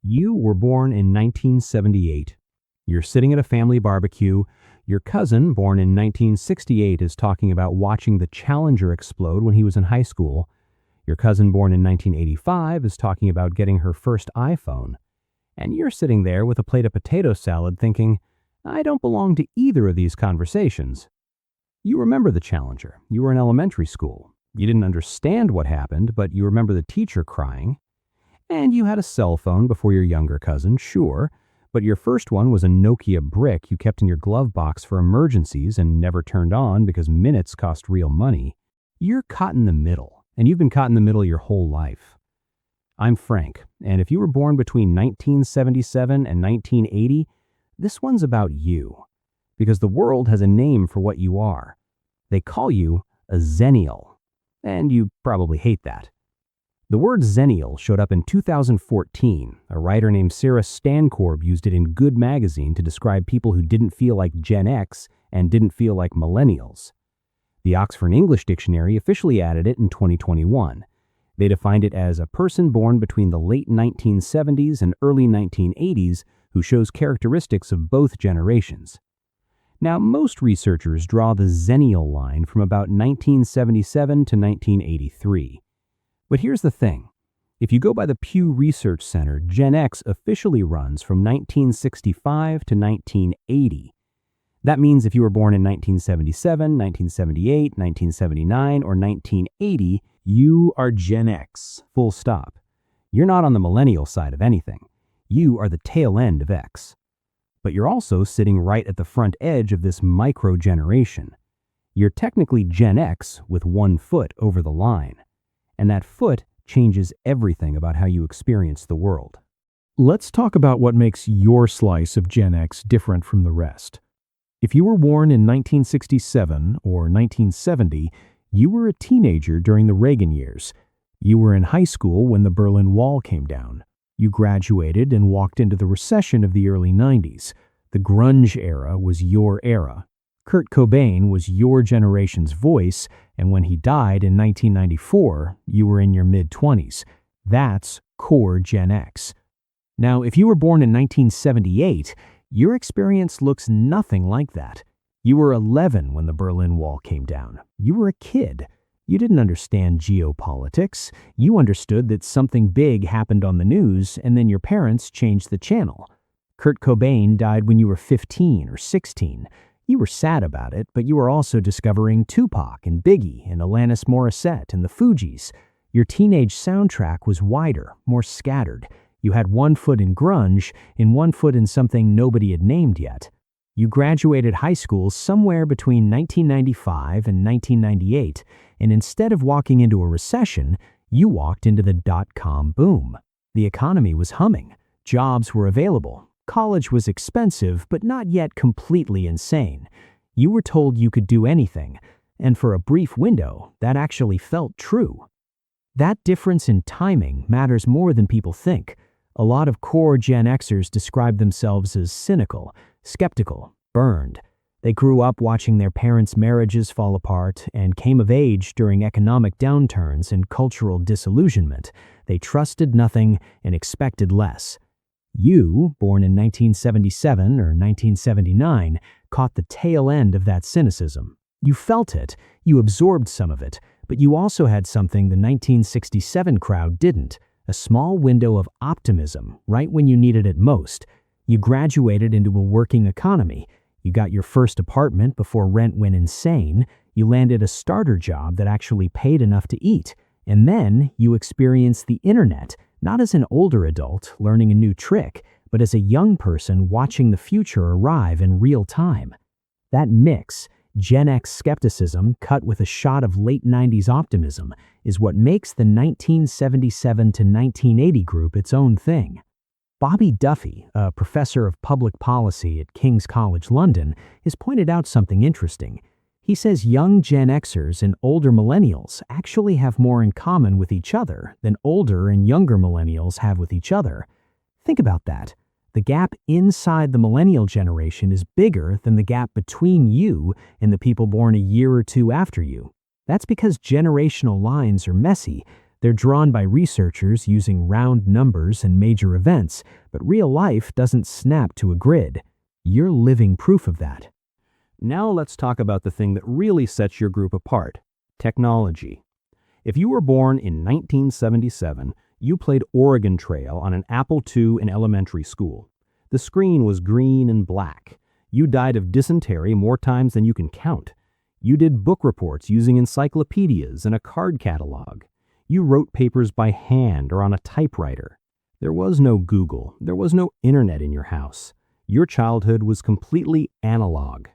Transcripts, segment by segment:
You were born in 1978. You're sitting at a family barbecue. Your cousin, born in 1968, is talking about watching the Challenger explode when he was in high school. Your cousin, born in 1985, is talking about getting her first iPhone. And you're sitting there with a plate of potato salad thinking, I don't belong to either of these conversations. You remember the Challenger. You were in elementary school. You didn't understand what happened, but you remember the teacher crying. And you had a cell phone before your younger cousin, sure, but your first one was a Nokia brick you kept in your glove box for emergencies and never turned on because minutes cost real money. You're caught in the middle, and you've been caught in the middle your whole life. I'm Frank, and if you were born between 1977 and 1980, this one's about you, because the world has a name for what you are. They call you a Xennial, and you probably hate that. The word Xennial showed up in 2014. A writer named Sarah Stancorb used it in Good magazine to describe people who didn't feel like Gen X and didn't feel like Millennials. The Oxford English Dictionary officially added it in 2021. They defined it as a person born between the late 1970s and early 1980s who shows characteristics of both generations. Now, most researchers draw the Xennial line from about 1977 to 1983. But here's the thing. If you go by the Pew Research Center, Gen X officially runs from 1965 to 1980. That means if you were born in 1977, 1978, 1979, or 1980, you are Gen X, full stop. You're not on the millennial side of anything. You are the tail end of X. But you're also sitting right at the front edge of this micro-generation. You're technically Gen X with one foot over the line. And that foot changes everything about how you experience the world. Let's talk about what makes your slice of Gen X different from the rest. If you were born in 1967 or 1970, you were a teenager during the Reagan years. You were in high school when the Berlin Wall came down. You graduated and walked into the recession of the early 90s. The grunge era was your era. Kurt Cobain was your generation's voice, and when he died in 1994, you were in your mid-20s. That's core Gen X. Now, if you were born in 1978, your experience looks nothing like that. You were 11 when the Berlin Wall came down. You were a kid. You didn't understand geopolitics. You understood that something big happened on the news, and then your parents changed the channel. Kurt Cobain died when you were 15 or 16. You were sad about it, but you were also discovering Tupac and Biggie and Alanis Morissette and the Fugees. Your teenage soundtrack was wider, more scattered. You had one foot in grunge and one foot in something nobody had named yet. You graduated high school somewhere between 1995 and 1998, and instead of walking into a recession, you walked into the dot-com boom. The economy was humming. Jobs were available. College was expensive, but not yet completely insane. You were told you could do anything, and for a brief window, that actually felt true. That difference in timing matters more than people think. A lot of core Gen Xers describe themselves as cynical, skeptical, burned. They grew up watching their parents' marriages fall apart and came of age during economic downturns and cultural disillusionment. They trusted nothing and expected less. You, born in 1977 or 1979, caught the tail end of that cynicism. You felt it, you absorbed some of it, but you also had something the 1967 crowd didn't, a small window of optimism right when you needed it most. You graduated into a working economy. You got your first apartment before rent went insane. You landed a starter job that actually paid enough to eat. And then you experienced the internet, not as an older adult learning a new trick, but as a young person watching the future arrive in real time. That mix, Gen X skepticism cut with a shot of late 90s optimism, is what makes the 1977 to 1980 group its own thing. Bobby Duffy, a professor of public policy at King's College London, has pointed out something interesting. He says young Gen Xers and older millennials actually have more in common with each other than older and younger millennials have with each other. Think about that. The gap inside the millennial generation is bigger than the gap between you and the people born a year or two after you. That's because generational lines are messy. They're drawn by researchers using round numbers and major events, but real life doesn't snap to a grid. You're living proof of that. Now let's talk about the thing that really sets your group apart: technology. If you were born in 1977, you played Oregon Trail on an Apple II in elementary school. The screen was green and black. You died of dysentery more times than you can count. You did book reports using encyclopedias and a card catalog. You wrote papers by hand or on a typewriter. There was no Google. There was no internet in your house. Your childhood was completely analog.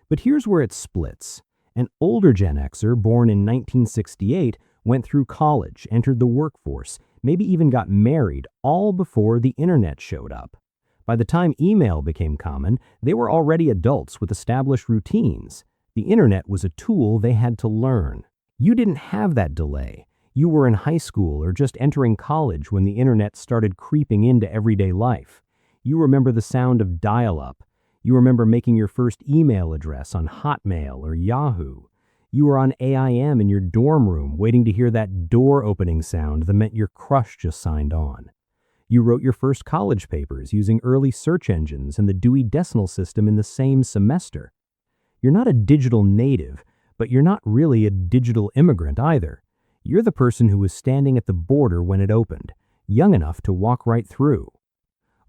But here's where it splits. An older Gen Xer born in 1968 went through college, entered the workforce, maybe even got married, all before the internet showed up. By the time email became common, they were already adults with established routines. The internet was a tool they had to learn. You didn't have that delay. You were in high school or just entering college when the internet started creeping into everyday life. You remember the sound of dial-up. You remember making your first email address on Hotmail or Yahoo. You were on AIM in your dorm room waiting to hear that door opening sound that meant your crush just signed on. You wrote your first college papers using early search engines and the Dewey Decimal System in the same semester. You're not a digital native, but you're not really a digital immigrant either. You're the person who was standing at the border when it opened, young enough to walk right through.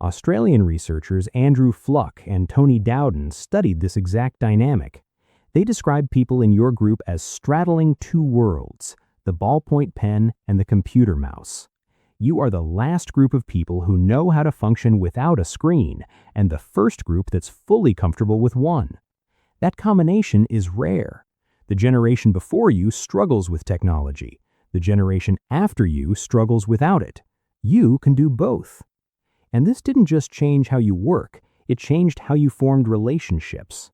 Australian researchers Andrew Fluck and Tony Dowden studied this exact dynamic. They described people in your group as straddling two worlds, the ballpoint pen and the computer mouse. You are the last group of people who know how to function without a screen, and the first group that's fully comfortable with one. That combination is rare. The generation before you struggles with technology. The generation after you struggles without it. You can do both. And this didn't just change how you work, it changed how you formed relationships.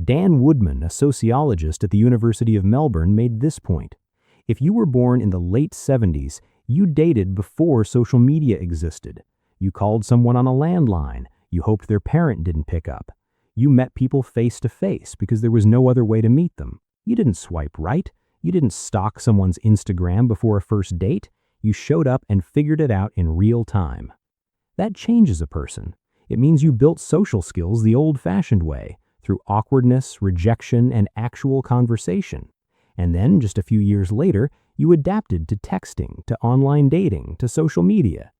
Dan Woodman, a sociologist at the University of Melbourne, made this point. If you were born in the late 70s, you dated before social media existed. You called someone on a landline. You hoped their parent didn't pick up. You met people face to face because there was no other way to meet them. You didn't swipe right. You didn't stalk someone's Instagram before a first date. You showed up and figured it out in real time. That changes a person. It means you built social skills the old-fashioned way, through awkwardness, rejection, and actual conversation. And then, just a few years later, you adapted to texting, to online dating, to social media.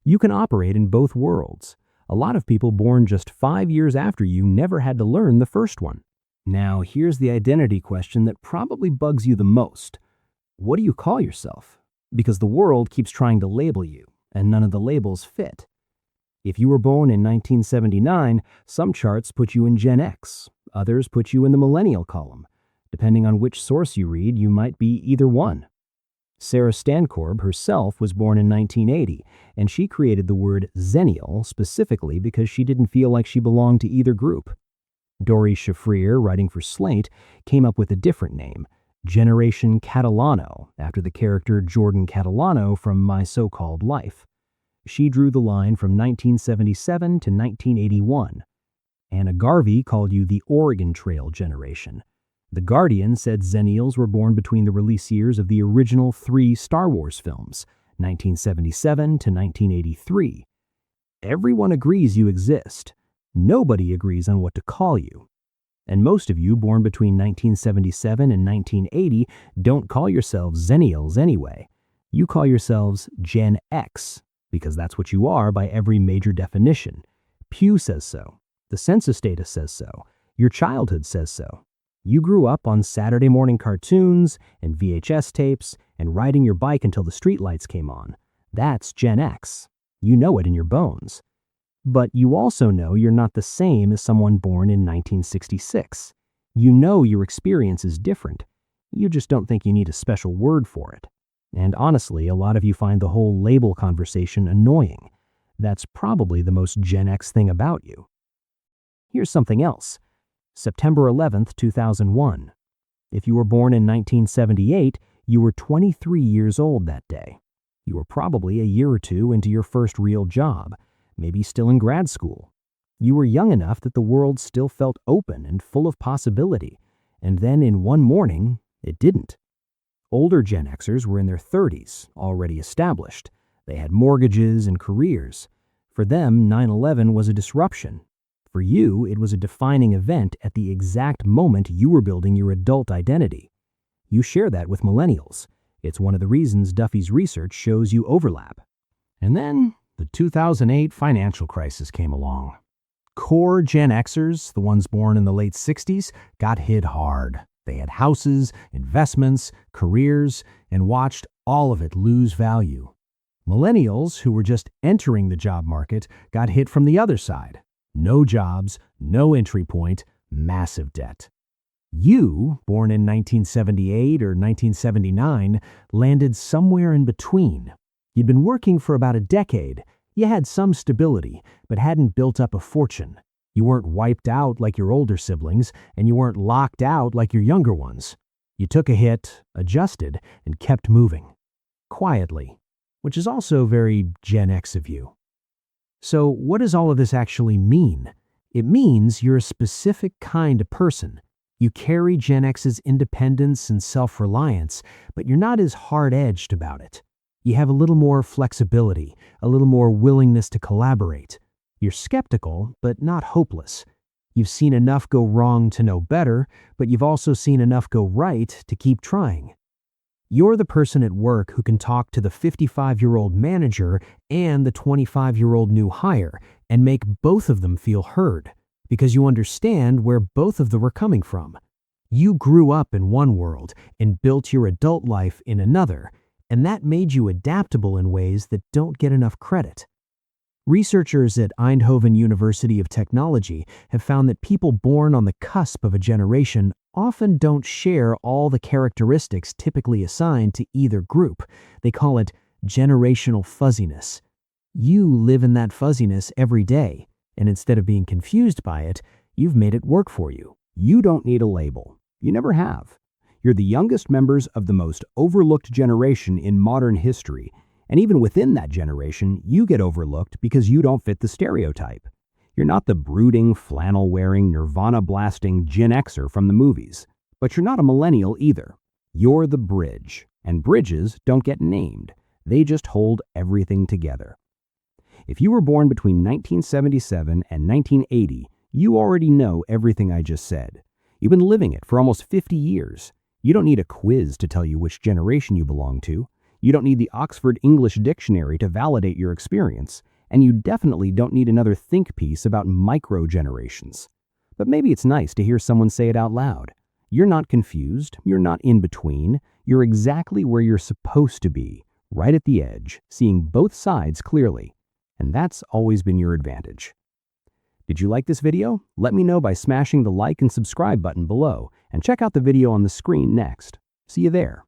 You can operate in both worlds. A lot of people born just 5 years after you never had to learn the first one. Now, here's the identity question that probably bugs you the most. What do you call yourself? Because the world keeps trying to label you, and none of the labels fit. If you were born in 1979, some charts put you in Gen X, others put you in the Millennial column. Depending on which source you read, you might be either one. Sarah Stankorb herself was born in 1980, and she created the word Xennial specifically because she didn't feel like she belonged to either group. Dori Shafrir, writing for Slate, came up with a different name, Generation Catalano, after the character Jordan Catalano from My So-Called Life. She drew the line from 1977 to 1981. Anna Garvey called you the Oregon Trail generation. The Guardian said Xennials were born between the release years of the original 3 Star Wars films, 1977 to 1983. Everyone agrees you exist. Nobody agrees on what to call you. And most of you born between 1977 and 1980 don't call yourselves Xennials anyway. You call yourselves Gen X, because that's what you are by every major definition. Pew says so. The census data says so. Your childhood says so. You grew up on Saturday morning cartoons and VHS tapes and riding your bike until the streetlights came on. That's Gen X. You know it in your bones. But you also know you're not the same as someone born in 1966. You know your experience is different. You just don't think you need a special word for it. And honestly, a lot of you find the whole label conversation annoying. That's probably the most Gen X thing about you. Here's something else. September 11th, 2001. If you were born in 1978, you were 23 years old that day. You were probably a year or two into your first real job, maybe still in grad school. You were young enough that the world still felt open and full of possibility, and then in one morning, it didn't. Older Gen Xers were in their 30s, already established. They had mortgages and careers. For them, 9/11 was a disruption. For you, it was a defining event at the exact moment you were building your adult identity. You share that with Millennials. It's one of the reasons Duffy's research shows you overlap. And then the 2008 financial crisis came along. Core Gen Xers, the ones born in the late 60s, got hit hard. They had houses, investments, careers, and watched all of it lose value. Millennials, who were just entering the job market, got hit from the other side. No jobs, no entry point, massive debt. You, born in 1978 or 1979, landed somewhere in between. You'd been working for about a decade. You had some stability, but hadn't built up a fortune. You weren't wiped out like your older siblings, and you weren't locked out like your younger ones. You took a hit, adjusted, and kept moving. Quietly, which is also very Gen X of you. So what does all of this actually mean? It means you're a specific kind of person. You carry Gen X's independence and self-reliance, but you're not as hard-edged about it. You have a little more flexibility, a little more willingness to collaborate. You're skeptical, but not hopeless. You've seen enough go wrong to know better, but you've also seen enough go right to keep trying. You're the person at work who can talk to the 55-year-old manager and the 25-year-old new hire and make both of them feel heard, because you understand where both of them are coming from. You grew up in one world and built your adult life in another, and that made you adaptable in ways that don't get enough credit. Researchers at Eindhoven University of Technology have found that people born on the cusp of a generation often don't share all the characteristics typically assigned to either group. They call it generational fuzziness. You live in that fuzziness every day, and instead of being confused by it, you've made it work for you. You don't need a label. You never have. You're the youngest members of the most overlooked generation in modern history, and even within that generation, you get overlooked because you don't fit the stereotype. You're not the brooding, flannel-wearing, Nirvana-blasting Gen Xer from the movies. But you're not a millennial either. You're the bridge. And bridges don't get named. They just hold everything together. If you were born between 1977 and 1980, you already know everything I just said. You've been living it for almost 50 years. You don't need a quiz to tell you which generation you belong to. You don't need the Oxford English Dictionary to validate your experience. And you definitely don't need another think piece about micro-generations. But maybe it's nice to hear someone say it out loud. You're not confused. You're not in between. You're exactly where you're supposed to be, right at the edge, seeing both sides clearly. And that's always been your advantage. Did you like this video? Let me know by smashing the like and subscribe button below, and check out the video on the screen next. See you there.